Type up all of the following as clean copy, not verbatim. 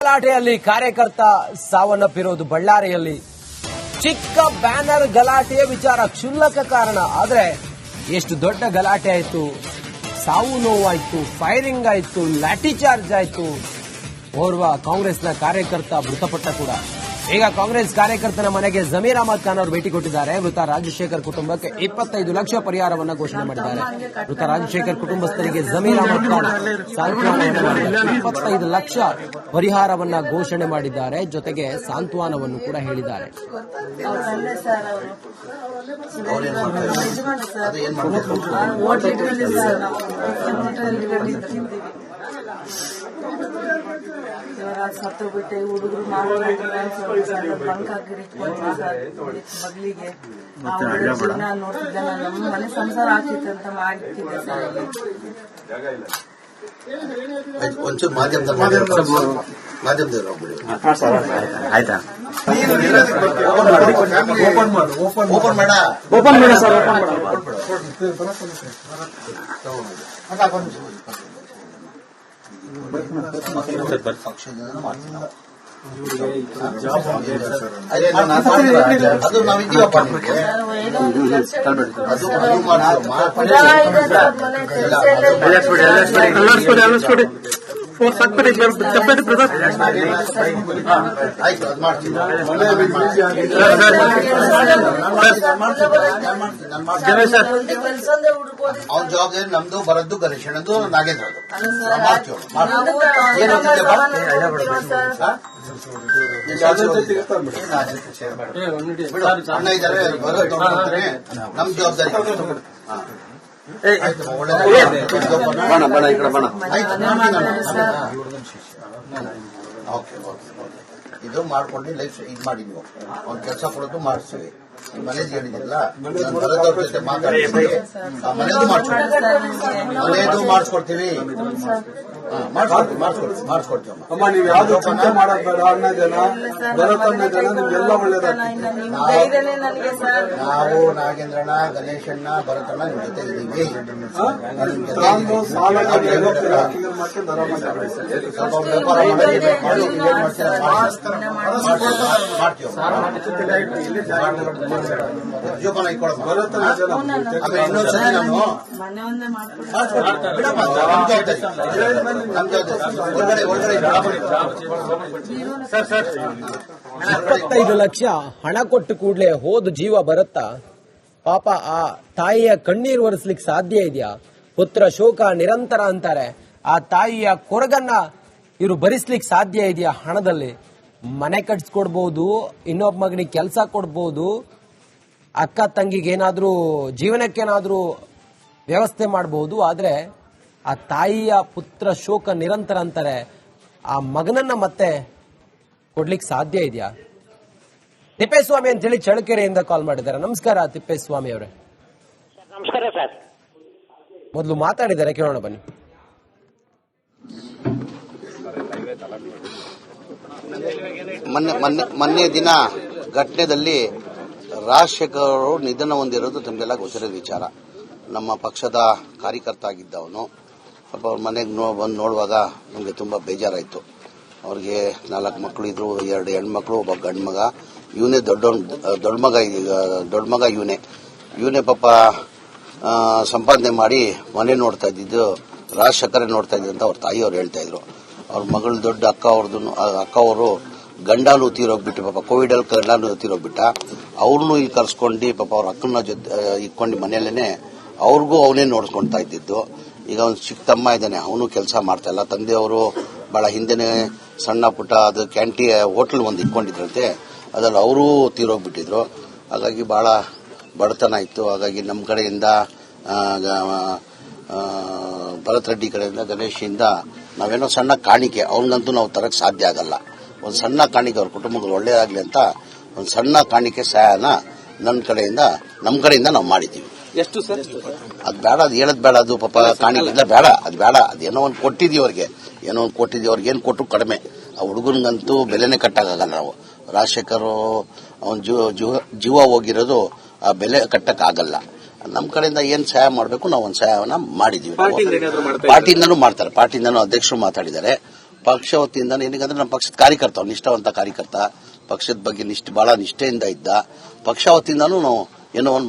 ಗಲಾಟೆಯಲ್ಲಿ ಕಾರ್ಯಕರ್ತ ಸಾವನ್ನಪ್ಪಿರೋದು ಬಳ್ಳಾರಿಯಲ್ಲಿ. ಚಿಕ್ಕ ಬ್ಯಾನರ್ ಗಲಾಟೆಯ ವಿಚಾರ ಕ್ಷುಲ್ಲಕ ಕಾರಣ, ಆದ್ರೆ ಎಷ್ಟು ದೊಡ್ಡ ಗಲಾಟೆ ಆಯ್ತು, ಸಾವು ನೋವಾಯ್ತು, ಫೈರಿಂಗ್ ಆಯ್ತು, ಲಾಠಿ ಚಾರ್ಜ್ ಆಯ್ತು. ಓರ್ವ ಕಾಂಗ್ರೆಸ್ನ ಕಾರ್ಯಕರ್ತ ಮೃತಪಟ್ಟ ಕೂಡ. ಈಗ ಕಾಂಗ್ರೆಸ್ ಕಾರ್ಯಕರ್ತನ ಮನೆಗೆ ಜಮೀರ್ ಅಹಮದ್ ಖಾನ್ ಅವರು ಭೇಟಿ ಕೊಟ್ಟಿದ್ದಾರೆ. ಮೃತ ರಾಜಶೇಖರ್ ಕುಟುಂಬಕ್ಕೆ 25 ಲಕ್ಷ ಪರಿಹಾರವನ್ನು ಘೋಷಣೆ ಮಾಡಿದ್ದಾರೆ. ಮೃತ ರಾಜಶೇಖರ್ ಕುಟುಂಬಸ್ಥರಿಗೆ ಜಮೀರ್ ಅಹಮದ್ ಖಾನ್ ಸಾಂತ್ವನವನ್ನು ಮಾಡಿದ್ದಾರೆ. 25 ಲಕ್ಷ ಪರಿಹಾರವನ್ನ ಘೋಷಣೆ ಮಾಡಿದ್ದಾರೆ. ಜೊತೆಗೆ ಸಾಂತ್ವನವನ್ನು ಕೂಡ ಹೇಳಿದ್ದಾರೆ. ಸತ್ತು ಬಿಟ್ಟೆ ಹುಡುಗರು ಬಂಕ್ ಹಾಕಿ ಬಗ್ಲಿಗೆ ನೋಡ್ತಿದ್ದೆ. ನಮ್ಮ ಮನೆ ಸಂಸಾರ ಆಗ್ತಿತ್ತು ಅಂತ ಮಾಡ್ತಿದ್ದೆ ಸರ್. ಒಂಚೂರು ಮಾಧ್ಯಮದಲ್ಲಿ ಆಯ್ತಾ? ಓಪನ್ ಮಾಡ ಸರ್. ಅದು ನಾವಿದ್ದೀವಪ್ಪ. ಆಯ್ತು, ಅದು ಮಾಡ್ತೀನಿ. ಅವ್ನ ಜವಾಬ್ದಾರಿ ನಮ್ದು, ಬರದ್ದು ಗಣೇಶನದು, ನಾಗೇಂದ್ರದು. ಅಣ್ಣ ಇದ್ದಾರೆ, ನಮ್ ಜವಾಬ್ದಾರಿ. ಇದು ಮಾಡ್ಕೊಂಡು ಲೈಫ್ ಇದು ಮಾಡಿ. ನೀವು ಅವ್ನ ಕೆಲಸ ಕೊಡೋದು ಮಾಡಿಸ್ತೀವಿ. ಮನೇದು ಹೇಳಿದಿಲ್ಲ, ಬರೋದವ್ರ ಜೊತೆ ಮಾತಾಡ್ತೀವಿ. ಮನೇದು ಮಾಡಿಸ್ಕೊಡ್ತೀವಿ. ಮಾಡಿಸ್ಕೊಡ್ತೀವಿ. ಅಮ್ಮ, ನೀವು ಯಾವ್ದು ಚಿಂತೆ ಮಾಡೋದ್ ಬೇಡ. ಅಣ್ಣ ಜನ ಬರತನ್ನ ಜನ ನಿಮ್ಗೆಲ್ಲ ಒಳ್ಳೇದಾಗ್ತದೆ. ನಾವು ನಾಗೇಂದ್ರಣ್ಣ, ಗಣೇಶಣ್ಣ, ಭರತಣ್ಣ ನಿಮ್ ಜೊತೆ ಇದ್ದೀವಿ. ಸಾಲ ಜೋಪಾನ ಇಟ್ಕೊಳ್ಳೋದು. ಆಮೇಲೆ ಇನ್ನೊಂದ್ಸತಿ ನಾನು 25 ಲಕ್ಷ ಹಣ ಕೊಟ್ಟು ಕೂಡಲೇ ಹೋದ ಜೀವ ಬರುತ್ತಾ? ಪಾಪ ಆ ತಾಯಿಯ ಕಣ್ಣೀರು ಒರೆಸ್ಲಿಕ್ಕೆ ಸಾಧ್ಯ ಇದೆಯಾ? ಪುತ್ರ ಶೋಕ ನಿರಂತರ ಅಂತಾರೆ. ಆ ತಾಯಿಯ ಕೊರಗನ್ನ ಇವರು ಭರಿಸ್ಲಿಕ್ಕೆ ಸಾಧ್ಯ ಇದೆಯಾ? ಹಣದಲ್ಲಿ ಮನೆ ಕಟ್ಸ್ಕೊಡ್ಬಹುದು, ಇನ್ನೊಬ್ಬ ಮಗನಿಗೆ ಕೆಲಸ ಕೊಡ್ಬಹುದು, ಅಕ್ಕ ತಂಗಿಗೇನಾದ್ರೂ ಜೀವನಕ್ಕೇನಾದ್ರೂ ವ್ಯವಸ್ಥೆ ಮಾಡಬಹುದು. ಆದ್ರೆ ಆ ತಾಯಿಯ ಪುತ್ರ ಶೋಕ ನಿರಂತರ ಅಂತಾರೆ. ಆ ಮಗನನ್ನ ಮತ್ತೆ ಕೊಡ್ಲಿಕ್ಕೆ ಸಾಧ್ಯ ಇದೆಯಾ? ತಿಪ್ಪೇಸ್ವಾಮಿ ಅಂತೇಳಿ ಚಳ್ಳಕೆರೆಯಿಂದ ಕಾಲ್ ಮಾಡಿದ್ದಾರೆ. ನಮಸ್ಕಾರ ತಿಪ್ಪೇಸ್ವಾಮಿ ಅವರೇ. ನಮಸ್ಕಾರ ಸರ್. ಮೊದಲು ಮಾತಾಡಿದ್ದಾರೆ, ಕೇಳೋಣ ಬನ್ನಿ. ಮೊನ್ನೆ ದಿನ ಘಟನೆಯಲ್ಲಿ ರಾಜಶೇಖರ್ ಅವರು ನಿಧನ ಹೊಂದಿರೋದು ತಮಗೆಲ್ಲ ಗೊತ್ತಿರೋ ವಿಚಾರ. ನಮ್ಮ ಪಕ್ಷದ ಕಾರ್ಯಕರ್ತ ಆಗಿದ್ದವನು. ಪಾಪ ಅವ್ರ ಮನೆಗೆ ಬಂದು ನೋಡುವಾಗ ನಮಗೆ ತುಂಬ ಬೇಜಾರಾಯಿತು. ಅವ್ರಿಗೆ 4 ಮಕ್ಕಳು ಇದ್ರು, 2 ಹೆಣ್ಮಕ್ಳು, ಒಬ್ಬ ಗಂಡು ಮಗ. ಇವನೇ ದೊಡ್ಡ ಮಗ ಇವನೇ ಪಾಪ ಸಂಪಾದನೆ ಮಾಡಿ ಮನೆ ನೋಡ್ತಾ ಇದ್ದಿದ್ದು ರಾಜಶೇಖರ ನೋಡ್ತಾ ಇದ್ದ ಅಂತ ಅವ್ರ ತಾಯಿಯವ್ರು ಹೇಳ್ತಾ ಇದ್ರು. ಅವ್ರ ಮಗಳು ದೊಡ್ಡ ಅಕ್ಕ ಅವರು ಗಂಡಾನು ತೀರೋಗ್ಬಿಟ್ಟು, ಪಾಪ ಕೋವಿಡ್ ಅಲ್ಲಿ ಗಂಡಾನು ತೀರೋಗ್ಬಿಟ್ಟ. ಅವ್ರನ್ನೂ ಇಲ್ಲಿ ಕರ್ಸ್ಕೊಂಡು ಪಾಪ ಅವ್ರ ಅಕ್ಕನ ಜೊತೆ ಇಟ್ಕೊಂಡು ಮನೆಯಲ್ಲೇನೆ ಅವ್ರಿಗೂ ಅವನೇ ನೋಡ್ಕೊಳ್ತಾ ಇದ್ದಿದ್ದು. ಈಗ ಅವ್ನು ಚಿಕ್ಕ ತಮ್ಮ ಇದ್ದಾನೆ, ಅವನು ಕೆಲಸ ಮಾಡ್ತಾ ಇಲ್ಲ. ತಂದೆಯವರು ಬಹಳ ಹಿಂದೆನೆ ಸಣ್ಣ ಪುಟ್ಟ ಅದು ಹೋಟೆಲ್ ಒಂದು ಇಟ್ಕೊಂಡಿದ್ರಂತೆ, ಅದ್ರಲ್ಲಿ ಅವರೂ ತೀರೋಗ್ಬಿಟ್ಟಿದ್ರು. ಹಾಗಾಗಿ ಬಹಳ ಬಡತನ ಇತ್ತು. ಹಾಗಾಗಿ ನಮ್ಮ ಕಡೆಯಿಂದ ಭರತ್ ರೆಡ್ಡಿ ಕಡೆಯಿಂದ, ಗಣೇಶಿಂದ ನಾವೇನೋ ಸಣ್ಣ ಕಾಣಿಕೆ, ಅವ್ರಿಗಂತೂ ನಾವು ತರಕ್ಕೆ ಸಾಧ್ಯ ಆಗಲ್ಲ. ಒಂದು ಸಣ್ಣ ಕಾಣಿಕೆ ಅವ್ರ ಕುಟುಂಬಗಳು ಒಳ್ಳೆಯದಾಗಲಿ ಅಂತ ಒಂದು ಸಣ್ಣ ಕಾಣಿಕೆ ಸಹಾಯನ ನಮ್ಮ ಕಡೆಯಿಂದ ನಾವು ಮಾಡಿದ್ದೀವಿ. ಎಷ್ಟು ಸರ್? ಅದು ಬೇಡ, ಅದು ಹೇಳದ್ ಬೇಡ. ಅದು ಪಾಪ ಕಾಣಿಕೆ ಇಲ್ಲ, ಬೇಡ, ಅದು ಬೇಡ. ಅದೇನೋ ಒಂದು ಕೊಟ್ಟಿದ್ದೀವಿ ಅವ್ರಿಗೆ, ಏನು ಕೊಟ್ಟು ಕಡಿಮೆ. ಆ ಹುಡುಗನಿಗಂತೂ ಬೆಲೆನೇ ಕಟ್ಟಕ್ಕಾಗಲ್ಲ ನಾವು. ರಾಜಶೇಖರ್ ಅವನ್ ಜೀವ ಹೋಗಿರೋದು ಆ ಬೆಲೆ ಕಟ್ಟಕ್ಕಾಗಲ್ಲ. ನಮ್ಮ ಕಡೆಯಿಂದ ಏನ್ ಸಹಾಯ ಮಾಡಬೇಕು ನಾವು ಒಂದು ಸಹಾಯವನ್ನ ಮಾಡಿದೀವಿ. ಪಾರ್ಟಿಯಿಂದನೂ ಮಾಡ್ತಾರೆ, ಪಾರ್ಟಿಯಿಂದನೂ ಅಧ್ಯಕ್ಷರು ಮಾತಾಡಿದ್ದಾರೆ. ಪಕ್ಷ ವತಿಯಿಂದ ಏನಂದ್ರೆ ನಮ್ಮ ಪಕ್ಷದ ಕಾರ್ಯಕರ್ತ, ನಿಷ್ಠಾವಂತ ಕಾರ್ಯಕರ್ತ, ಪಕ್ಷದ ಬಗ್ಗೆ ಬಹಳ ನಿಷ್ಠೆಯಿಂದ ಇದ್ದ. ಪಕ್ಷ ವತಿಯಿಂದನೂ ನಾವು ಏನೋ ಒಂದು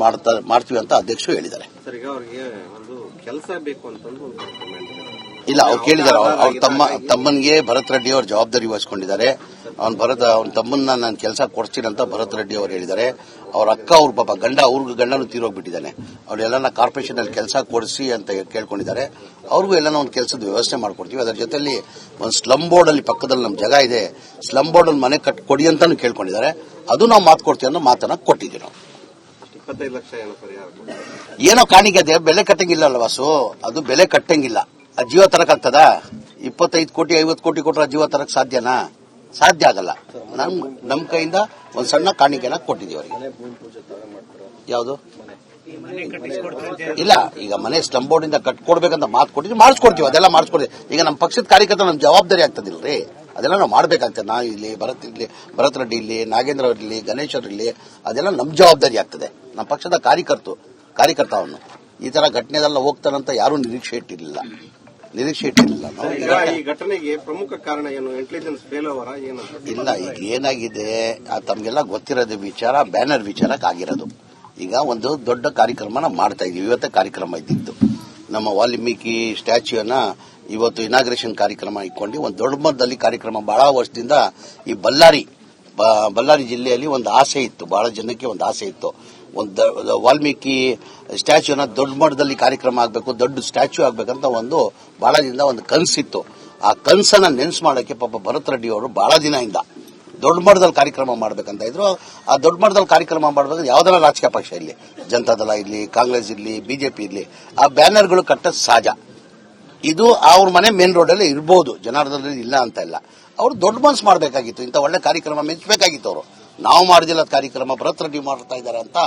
ಮಾಡ್ತೀವಿ ಅಂತ ಅಧ್ಯಕ್ಷರು ಹೇಳಿದ್ದಾರೆ. ಸರ್, ಈಗ ಅವ್ರಿಗೆ ಒಂದು ಕೆಲಸ ಬೇಕು ಅಂತಂದು ಇಲ್ಲ, ಅವ್ರು ಕೇಳಿದ್ದಾರೆ. ಅವ್ರ ತಮ್ಮನಿಗೆ ಭರತ್ ರೆಡ್ಡಿ ಅವರು ಜವಾಬ್ದಾರಿ ವಹಿಸ್ಕೊಂಡಿದ್ದಾರೆ. ಅವನ ತಮ್ಮನ್ನ ನಾನು ಕೆಲಸ ಕೊಡ್ತೀನಿ ಅಂತ ಭರತ್ ರೆಡ್ಡಿ ಅವರು ಹೇಳಿದ್ದಾರೆ. ಅವ್ರ ಅಕ್ಕ ಅವ್ರ ಪಾಪ ಅವ್ರ ಗಂಡನು ತೀರೋಗ್ಬಿಟ್ಟಿದ್ದಾನೆ. ಅವ್ರೆಲ್ಲ ಕಾರ್ಪೊರೇಷನ್ ಅಲ್ಲಿ ಕೆಲಸ ಕೊಡಿಸಿ ಅಂತ ಕೇಳ್ಕೊಂಡಿದ್ದಾರೆ. ಅವ್ರಿಗೂ ಎಲ್ಲ ಒಂದು ಕೆಲಸದ ವ್ಯವಸ್ಥೆ ಮಾಡ್ಕೊಡ್ತೀವಿ. ಅದರ ಜೊತೆಲಿ ಒಂದು ಸ್ಲಮ್ ಬೋರ್ಡ್ ಅಲ್ಲಿ ಪಕ್ಕದಲ್ಲಿ ನಮ್ಮ ಜಾಗ ಇದೆ, ಸ್ಲಮ್ ಬೋರ್ಡ್ ಅಲ್ಲಿ ಮನೆ ಕೊಡಿ ಅಂತಾನು ಕೇಳ್ಕೊಂಡಿದ್ದಾರೆ. ಅದು ನಾವು ಮಾತು ಕೊಡ್ತೀವಿ ಅನ್ನೋ ಮಾತನ್ನ ಕೊಟ್ಟಿದ್ದೀವಿ ನಾವು. 25 ಲಕ್ಷ ಏನೋ ಪರಿಹಾರ ಏನೋ ಕಾಣಿಕೆ ಅದೇ ಬೆಲೆ ಕಟ್ಟಂಗಿಲ್ಲ ಅಲ್ಲ ವಾಸು, ಅದು ಬೆಲೆ ಕಟ್ಟಂಗಿಲ್ಲ. ಆ ಜೀವ ತರಕಾಗ್ತದ? 25 ಕೋಟಿ 50 ಕೋಟಿ ಕೊಟ್ಟರೆ ಜೀವ ತರಕ್ ಸಾಧ್ಯನಾ? ಸಾಧ್ಯ ಆಗಲ್ಲ. ನಮ್ ಕೈಯಿಂದ ಒಂದ್ ಸಣ್ಣ ಕಾಣಿಕೆನ ಕೊಟ್ಟಿದ್ದೀವಿ ಅವರಿಗೆ. ಯಾವುದು ಇಲ್ಲ, ಈಗ ಮನೆ ಸ್ಲಮ್ ಬೋರ್ಡ್ ಇಂದ ಕಟ್ಕೊಡ್ಬೇಕಂತ ಮಾತು ಕೊಟ್ಟಿದ್ವಿ, ಮಾಡಿಸ್ಕೊಡ್ತೀವಿ. ಅದೆಲ್ಲ ಮಾಡಿಸ್ಕೊಡ್ತೀವಿ. ಈಗ ನಮ್ಮ ಪಕ್ಷದ ಕಾರ್ಯಕರ್ತ ನಮ್ ಜವಾಬ್ದಾರಿ ಆಗ್ತದಿಲ್ರಿ, ಅದೆಲ್ಲ ನಾವು ಮಾಡ್ಬೇಕಾಗ್ತದೆ. ನಾ ಇಲ್ಲಿ ಭರತ್ ರೆಡ್ಡಿ ಇಲ್ಲಿ, ನಾಗೇಂದ್ರ ಅವರಿರ್ಲಿ, ಗಣೇಶ್ ಅವರಿರ್ಲಿ, ಅದೆಲ್ಲ ನಮ್ ಜವಾಬ್ದಾರಿ ಆಗ್ತದೆ. ನಮ್ಮ ಪಕ್ಷದ ಕಾರ್ಯಕರ್ತ ಅವನು ಈ ತರ ಘಟನೆದೆಲ್ಲ ಹೋಗ್ತಾನಂತ ಯಾರೂ ನಿರೀಕ್ಷೆ ಇಟ್ಟಿರಲಿಲ್ಲ. ನಾವು ಈ ಘಟನೆಗೆ ಪ್ರಮುಖ ಕಾರಣ ಏನು? ಇಂಟೆಲಿಜೆನ್ಸ್ ಫೇಲ್ಯೂರ್ ಏನು? ಇಲ್ಲ, ಈಗ ಏನಾಗಿದೆ ತಮ್ಗೆಲ್ಲ ಗೊತ್ತಿರೋದು ವಿಚಾರ, ಬ್ಯಾನರ್ ವಿಚಾರಕ್ಕಾಗಿರೋದು. ಈಗ ಒಂದು ದೊಡ್ಡ ಕಾರ್ಯಕ್ರಮನ ಮಾಡ್ತಾ ಇದೀವಿ. ಇವತ್ತೇ ಕಾರ್ಯಕ್ರಮ ಇದ್ದಿದ್ದು ನಮ್ಮ ವಾಲ್ಮೀಕಿ ಸ್ಟ್ಯಾಚ್ಯೂನ ಇವತ್ತು ಇನಾಗ್ರೇಷನ್ ಕಾರ್ಯಕ್ರಮ ಇಟ್ಕೊಂಡು ಒಂದು ದೊಡ್ಡ ಮಟ್ಟದಲ್ಲಿ ಕಾರ್ಯಕ್ರಮ. ಬಹಳ ವರ್ಷದಿಂದ ಈ ಬಳ್ಳಾರಿ ಜಿಲ್ಲೆಯಲ್ಲಿ ಒಂದು ಆಸೆ ಇತ್ತು, ಬಹಳ ಜನಕ್ಕೆ ಒಂದು ಆಸೆ ಇತ್ತು. ಒಂದು ವಾಲ್ಮೀಕಿ ಸ್ಟ್ಯಾಚ್ಯೂನ ದೊಡ್ಡ ಮಟ್ಟದಲ್ಲಿ ಕಾರ್ಯಕ್ರಮ ಆಗಬೇಕು, ದೊಡ್ಡ ಸ್ಟ್ಯಾಚ್ಯೂ ಆಗ್ಬೇಕಂತ ಒಂದು ಬಹಳ ದಿನದಿಂದ ಒಂದು ಕನಸಿತ್ತು. ಆ ಕನಸನ್ನ ನೆನ್ಸು ಮಾಡೋಕೆ ಪಾಪ ಭರತ್ ರೆಡ್ಡಿ ಅವರು ಬಹಳ ದಿನದಿಂದ ದೊಡ್ಡ ಮಟ್ಟದಲ್ಲಿ ಕಾರ್ಯಕ್ರಮ ಮಾಡ್ಬೇಕಂತ ಇದ್ರು. ಆ ದೊಡ್ಡ ಮಟ್ಟದಲ್ಲಿ ಕಾರ್ಯಕ್ರಮ ಮಾಡಬೇಕಾದ್ರೆ ಯಾವ್ದಾರ ರಾಜಕೀಯ ಪಕ್ಷ ಇರಲಿ, ಜನತಾದಳ ಇರಲಿ, ಕಾಂಗ್ರೆಸ್ ಇರಲಿ, ಬಿಜೆಪಿ ಇರಲಿ, ಆ ಬ್ಯಾನರ್ಗಳು ಕಟ್ಟೋದು ಸಹಜ. ಇದು ಅವ್ರ ಮನೆ ಮೇನ್ ರೋಡ್ ಅಲ್ಲಿ ಇರ್ಬೋದು, ಜನಾರ್ದನಲ್ಲಿ ಇಲ್ಲ ಅಂತ ಇಲ್ಲ. ಅವ್ರು ದೊಡ್ಡ ಮನಸ್ಸು ಮಾಡಬೇಕಾಗಿತ್ತು, ಇಂಥ ಒಳ್ಳೆ ಕಾರ್ಯಕ್ರಮ ಮೆಚ್ಚಬೇಕಾಗಿತ್ತು. ಅವರು ನಾವು ಮಾಡಿದಿಲ್ಲ ಕಾರ್ಯಕ್ರಮ, ಭರತ್ ರೆಡ್ಡಿ ಮಾಡ್ತಾ ಇದ್ದಾರೆ ಅಂತ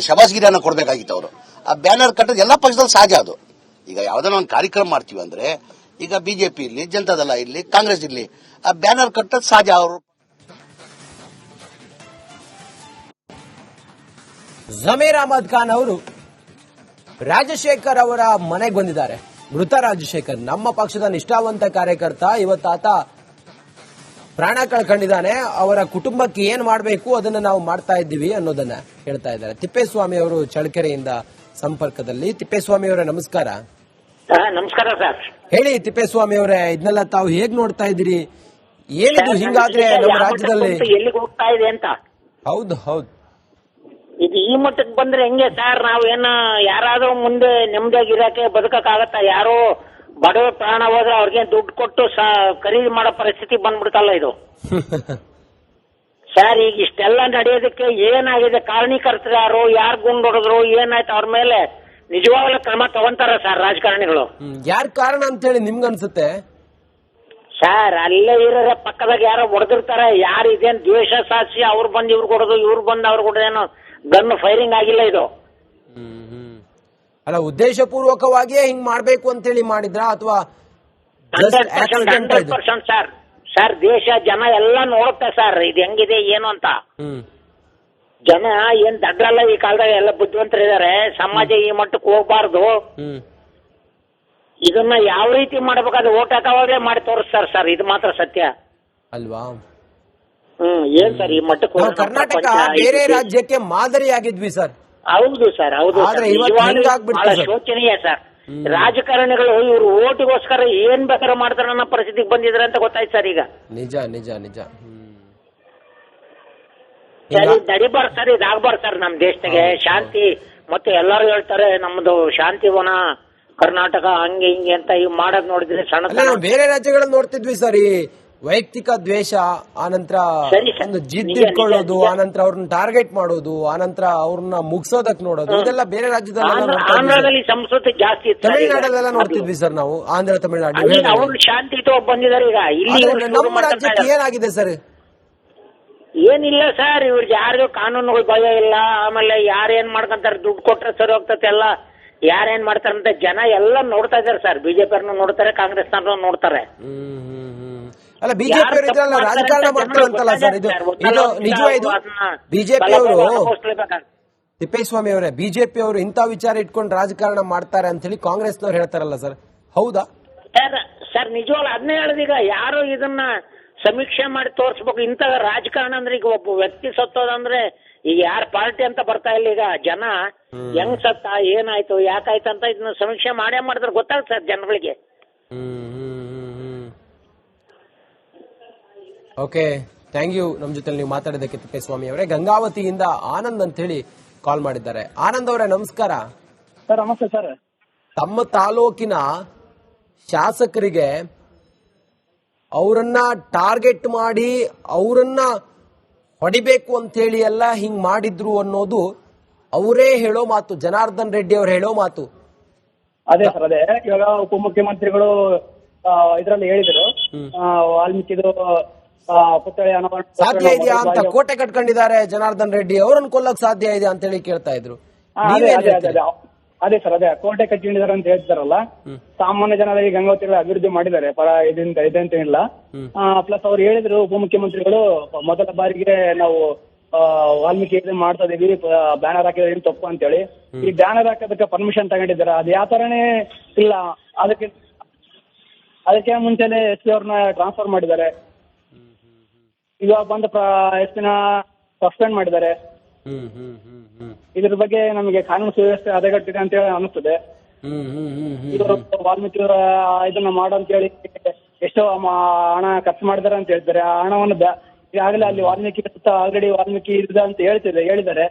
ಶಬಾಸ್ಗಿರಿಯನ್ನ ಕೊಡಬೇಕಾಗಿತ್ತು ಅವರು. ಆ ಬ್ಯಾನರ್ ಕಟ್ಟೋದು ಎಲ್ಲ ಪಕ್ಷದಲ್ಲಿ ಸಹಜ. ಅದು ಈಗ ಯಾವ್ದಾನ ಒಂದು ಕಾರ್ಯಕ್ರಮ ಮಾಡ್ತೀವಿ ಅಂದ್ರೆ, ಈಗ ಬಿಜೆಪಿ ಇರ್ಲಿ, ಜನತಾದಳ ಇರ್ಲಿ, ಕಾಂಗ್ರೆಸ್ ಇರ್ಲಿ, ಆ ಬ್ಯಾನರ್ ಕಟ್ಟೋದು ಸಹಜ. ಅವರು ಜಮೀರ್ ಅಹಮದ್ ಖಾನ್ ಅವರು ರಾಜಶೇಖರ್ ಅವರ ಮನೆಗೆ ಬಂದಿದ್ದಾರೆ. ಮೃತ ರಾಜಶೇಖರ್ ನಮ್ಮ ಪಕ್ಷದ ನಿಷ್ಠಾವಂತ ಕಾರ್ಯಕರ್ತ. ಇವತ್ತಾತ ಪ್ರಾಣ ಕಳ್ಕೊಂಡಿದ್ದಾನೆ. ಅವರ ಕುಟುಂಬಕ್ಕೆ ಏನ್ ಮಾಡಬೇಕು ಅದನ್ನ ನಾವು ಮಾಡ್ತಾ ಇದ್ದೀವಿ ಅನ್ನೋದನ್ನ ಹೇಳ್ತಾ ಇದ್ದಾರೆ. ತಿಪ್ಪೇಸ್ವಾಮಿ ಅವರು ಚಳ್ಳಕೆರೆಯಿಂದ ಸಂಪರ್ಕದಲ್ಲಿ. ತಿಪ್ಪೇಸ್ವಾಮಿ ಅವರೇ ನಮಸ್ಕಾರ. ನಮಸ್ಕಾರ ಸರ್. ಹೇಳಿ ತಿಪ್ಪೇಸ್ವಾಮಿ ಅವರೇ, ಇದನ್ನೆಲ್ಲ ತಾವು ಹೇಗ್ ನೋಡ್ತಾ ಇದ್ದೀರಿ? ಏನಿದು ಹಿಂಗಾದ್ರೆ ನಮ್ಮ ರಾಜ್ಯದಲ್ಲಿ ಎಲ್ಲಿಗೆ ಹೋಗ್ತಾ ಇದೆ ಅಂತ? ಹೌದು ಹೌದು, ಇದು ಈ ಮಟ್ಟಕ್ಕೆ ಬಂದ್ರೆ ಹೆಂಗೆ ಸರ್? ನಾವೇನು ಯಾರಾದ್ರೂ ಮುಂದೆ ನೆಮ್ಮದಿಯಾಗಿರಕ್ಕೆ ಬದುಕಕ್ಕಾಗತ್ತಾ? ಯಾರೋ ಬಡವ ಪ್ರಾಣ ಹೋದ್ರೆ ಅವ್ರಿಗೆ ದುಡ್ಡು ಕೊಟ್ಟು ಖರೀದಿ ಮಾಡೋ ಪರಿಸ್ಥಿತಿ ಬಂದ್ಬಿಡ್ತಲ್ಲ ಇದು. ಸರ್, ಈಗ ಇಷ್ಟೆಲ್ಲ ನಡೆಯೋದಕ್ಕೆ ಏನಾಗಿದೆ? ಕಾರಣೀಕರ್ತರು ಯಾರು? ಯಾರು ಗುಂಡು ಹೊಡೆದ್ರು? ಏನಾಯ್ತು? ಅವ್ರ ಮೇಲೆ ನಿಜವಾಗ್ಲೂ ಕ್ರಮ ತಗೊಂತಾರ ಸರ್ ರಾಜಕಾರಣಿಗಳು? ಯಾರ್ ಕಾರಣ ಅಂತ ಹೇಳಿ ನಿಮ್ಗನ್ಸುತ್ತೆ? ಸರ್, ಅಲ್ಲೇ ಇರೋ ಪಕ್ಕದಾಗ ಯಾರೋ ಹೊಡೆದಿರ್ತಾರೆ. ಯಾರು ಇದೇನು ದ್ವೇಷ ಸಾಧಿಸಿ ಅವ್ರು ಬಂದು ಇವ್ರು ಕೊಡೋದು, ಇವ್ರು ಬಂದು ಅವ್ರು ಕೊಡೋದು, ಏನೋ ಗನ್ ಫೈರಿಂಗ್ ಆಗಿಲ್ಲ ಇದು. ಅಲ್ಲ, ಉದ್ದೇಶಪೂರ್ವಕವಾಗಿಯೇ ಹಿಂಗ್ ಮಾಡ್ಬೇಕು ಅಂತೇಳಿ ಮಾಡಿದ್ರ ಅಥವಾ 100% ಸರ್? ಸರ್, ದೇಶ ಜನ ಎಲ್ಲ ನೋಡುತ್ತೆ ಸರ್ ಇದು ಹೆಂಗಿದೆ ಏನು ಅಂತ. ಜನ ಏನ್ ದಡ್ರಲ್ಲ ಈ ಕಾಲದಾಗ, ಎಲ್ಲ ಬುದ್ಧಿವಂತರಿದ್ದಾರೆ. ಸಮಾಜ ಈ ಮಟ್ಟಕ್ಕೆ ಹೋಗ್ಬಾರ್ದು. ಇದನ್ನ ಯಾವ ರೀತಿ ಮಾಡಬೇಕಾದ್ರೆ ಓಟ್ ಹಾಕೋವಾಗಲೇ ಮಾಡಿ ತೋರಿಸ್ತಾರೆ ಸರ್. ಇದು ಮಾತ್ರ ಸತ್ಯ ಅಲ್ವಾ? ಏನ್ ಸರ್ ಈ ಮಟ್ಟಕ್ಕೆ? ಕರ್ನಾಟಕ ಬೇರೆ ರಾಜ್ಯಕ್ಕೆ ಮಾದರಿಯಾಗಿದ್ವಿ ಸರ್. ಹೌದು ಸರ್, ಹೌದು. ಬಹಳ ಶೋಚನೀಯ ಸರ್. ರಾಜಕಾರಣಿಗಳು ಇವರು ಓಟಿಗೋಸ್ಕರ ಏನ್ ಬೇಕಾದ್ರೂ ಮಾಡ್ತಾರೆ ಅನ್ನೋ ಪರಿಸ್ಥಿತಿಗೆ ಬಂದಿದ್ದಾರೆ ಅಂತ ಗೊತ್ತಾಯ್ತು ಸರ್ ಈಗ. ನಿಜ ನಿಜ ನಿಜ. ಸರ್, ಇದು ನಡಿಬಾರ್ದು ಸರ್, ಇದಾಗಬಾರ್ದು ಸರ್. ನಮ್ ದೇಶದಾಗೆ ಶಾಂತಿ, ಮತ್ತೆ ಎಲ್ಲಾರು ಹೇಳ್ತಾರೆ ನಮ್ದು ಶಾಂತಿವನ ಕರ್ನಾಟಕ ಹಂಗೆ ಹಿಂಗೆ ಅಂತ ಈಗ ಮಾಡೋದ್ ನೋಡಿದ್ರೆ ಸಣ್ಣ ಬೇರೆ ರಾಜ್ಯಗಳನ್ನ ನೋಡ್ತಿದ್ವಿ ಸರ್. ಈ ವೈಯಕ್ತಿಕ ದ್ವೇಷ, ಆನಂತರ ಒಂದು ಜಿದ್ದಿಟ್ಕೊಳ್ಳೋದು, ಆನಂತರ ಅವ್ರನ್ನ ಟಾರ್ಗೆಟ್ ಮಾಡೋದು, ಆನಂತರ ಅವ್ರನ್ನ ಮುಗಿಸೋದಕ್ ನೋಡೋದು, ಇದೆಲ್ಲ ಬೇರೆ ಆಂಧ್ರದಲ್ಲಿ ಸಂಸ್ಕೃತಿ ಜಾಸ್ತಿ ಇತ್ತು. ತಮಿಳುನಾಡಲ್ಲೆಲ್ಲ ನೋಡ್ತಿದ್ವಿ ಸರ್ ನಾವು. ಆಂಧ್ರ, ತಮಿಳುನಾಡು ಅವರು ಶಾಂತಿ ಬಂದಿದ್ದಾರೆ. ಈಗ ಇಲ್ಲಿ ನಮ್ಮ ರಾಜ್ಯಕ್ಕೆ ಏನಾಗಿದೆ ಸರ್? ಏನಿಲ್ಲ ಸರ್, ಇವ್ರಿಗೆ ಯಾರಿಗೂ ಕಾನೂನುಗಳು ಭಯ ಇಲ್ಲ. ಆಮೇಲೆ ಯಾರೇನ್ ಮಾಡ್ಕೊಂತಾರೆ, ದುಡ್ಡು ಕೊಟ್ರೆ ಸರಿ ಹೋಗ್ತತೆ ಎಲ್ಲ. ಯಾರೇನ್ ಮಾಡ್ತಾರಂತ ಜನ ಎಲ್ಲ ನೋಡ್ತಾ ಇದಾರೆ ಸರ್. ಬಿಜೆಪಿ ಅವ್ರನ್ನ ನೋಡ್ತಾರೆ, ಕಾಂಗ್ರೆಸ್ ನೋಡ್ತಾರೆ. ಅಲ್ಲ, ಬಿಜೆಪಿ ಅವರು ರಾಜಕಾರಣ ಮಾಡ್ತಾರಂತಲ್ಲ ಸರ್, ಇದು ನಿಜ? ಇದು ಬಿಜೆಪಿ ಅವರು, ತಿಪ್ಪೇಸ್ವಾಮಿ ಅವರೇ, ಬಿಜೆಪಿ ಅವರು ಇಂಥ ವಿಚಾರ ಇಟ್ಕೊಂಡು ರಾಜಕಾರಣ ಮಾಡ್ತಾರೆ ಅಂತ ಹೇಳಿ ಕಾಂಗ್ರೆಸ್ನವ್ರು ಹೇಳ್ತಾರಲ್ಲ ಸರ್, ಹೌದಾ? ಸರ್ ನಿಜವಾಗ್ಲು ಅದನ್ನೇ ಹೇಳಿದೀಗ ಯಾರು ಇದನ್ನ ಸಮೀಕ್ಷೆ ಮಾಡಿ ತೋರಿಸ್ಬೇಕು. ಇಂಥ ರಾಜಕಾರಣ ಅಂದ್ರೆ ಈಗ ಒಬ್ಬ ವ್ಯಕ್ತಿ ಸತ್ತೋದಂದ್ರೆ ಈಗ ಯಾರ ಪಾರ್ಟಿ ಅಂತ ಬರ್ತಾ ಇಲ್ಲ. ಈಗ ಜನ ಹೆಂಗ್ ಸತ್ತ, ಏನಾಯ್ತು, ಯಾಕಾಯ್ತು ಅಂತ ಇದನ್ನ ಸಮೀಕ್ಷೆ ಮಾಡೇ ಮಾಡಿದ್ರೆ ಗೊತ್ತಾಗುತ್ತೆ ಸರ್ ಜನಗಳಿಗೆ. ಓಕೆ, ಥ್ಯಾಂಕ್ ಯು ನಮ್ಮ ಜೊತೆ ನೀವು ಮಾತಾಡಿದ್ದಕ್ಕೆ ತಿಪ್ಪೇಸ್ವಾಮಿ ಅವರೇ. ಗಂಗಾವತಿಯಿಂದ ಆನಂದ್ ಅಂತ ಹೇಳಿ ಕಾಲ್ ಮಾಡಿದ್ದಾರೆ. ಆನಂದ್ ಅವರೇ ನಮಸ್ಕಾರ. ಸರ್ ನಮಸ್ತೆ ಸರ್. ತಮ್ಮ ತಾಲೂಕಿನ ಶಾಸಕರಿಗೆ ಅವರನ್ನ ಟಾರ್ಗೆಟ್ ಮಾಡಿ ಅವರನ್ನ ಹೊಡಿಬೇಕು ಅಂತ ಹೇಳಿ ಎಲ್ಲ ಹಿಂಗ್ ಮಾಡಿದ್ರು ಅನ್ನೋದು ಅವರೇ ಹೇಳೋ ಮಾತು, ಜನಾರ್ದನ್ ರೆಡ್ಡಿ ಅವರು ಹೇಳೋ ಮಾತು. ಅದೇ ಸರ್, ಅದೇ ಇವಾಗ ಉಪಮುಖ್ಯಮಂತ್ರಿಗಳು ಇದ್ರಲ್ಲಿ ಹೇಳಿದ್ರು ವಾಲ್ಮೀಕಿದು ಪುತ್ಥಳಿ ಅನಾವರಣ ಸಾಧ್ಯ ಇದೆಯಾ ಅಂತ ಕೋಟೆ ಕಟ್ಕೊಂಡಿದ್ದಾರೆ ಜನಾರ್ದನ್ ರೆಡ್ಡಿ, ಅವರನ್ನು ಕೊಲ್ಲಕ್ ಸಾಧ್ಯ ಇದೆ ಅಂತ ಹೇಳಿ ಕೇಳ್ತಾ ಇದ್ರು. ಅದೇ ಸರ್, ಅದೇ ಕೋಟೆ ಕಟ್ಟಿದ್ದಾರೆ ಅಂತ ಹೇಳ್ತಾರಲ್ಲ. ಸಾಮಾನ್ಯ ಜನರಿಗೆ ಗಂಗಾವತಿಗಳ ಅಭಿವೃದ್ಧಿ ಮಾಡಿದ್ದಾರೆ, ಇದೆ ಅಂತ ಇಲ್ಲ. ಪ್ಲಸ್ ಅವ್ರು ಹೇಳಿದ್ರು ಉಪಮುಖ್ಯಮಂತ್ರಿಗಳು ಮೊದಲ ಬಾರಿಗೆ ನಾವು ವಾಲ್ಮೀಕಿ ಮಾಡ್ತಾ ಇದೀವಿ, ಬ್ಯಾನರ್ ಹಾಕಿದ್ರೆ ತಪ್ಪು ಅಂತ ಹೇಳಿ. ಈ ಬ್ಯಾನರ್ ಹಾಕೋದಕ್ಕೆ ಪರ್ಮಿಷನ್ ತಗೊಂಡಿದ್ದಾರೆ, ಅದು ಯಾವ ತರನೇ ಇಲ್ಲ. ಅದಕ್ಕೆ ಮುಂಚೆನೆ ಎಸ್ ಪಿ ಅವ್ರನ್ನ ಟ್ರಾನ್ಸ್ಫರ್ ಮಾಡಿದ್ದಾರೆ. ಇವಾಗ ಬಂದ ಎಸ್ ಪಿನ ಸಸ್ಪೆಂಡ್ ಮಾಡಿದ್ದಾರೆ. ಇದ್ರ ಬಗ್ಗೆ ನಮಗೆ ಕಾನೂನು ಸುವ್ಯವಸ್ಥೆ ಹದಗೆಟ್ಟಿದೆ ಅಂತ ಹೇಳಿ ಅನಿಸ್ತದೆ. ಇವರು ವಾಲ್ಮೀಕಿ ಅವರ ಇದನ್ನ ಮಾಡಂತ ಹೇಳಿ ಎಷ್ಟೋ ಹಣ ಖರ್ಚು ಮಾಡಿದಾರೆ ಅಂತ ಹೇಳ್ತಾರೆ. ಆ ಹಣವನ್ನು ಈಗಾಗಲೇ ಅಲ್ಲಿ ವಾಲ್ಮೀಕಿ ಆಲ್ರೆಡಿ ವಾಲ್ಮೀಕಿ ಇದೆ ಅಂತ ಹೇಳಿದ್ದಾರೆ.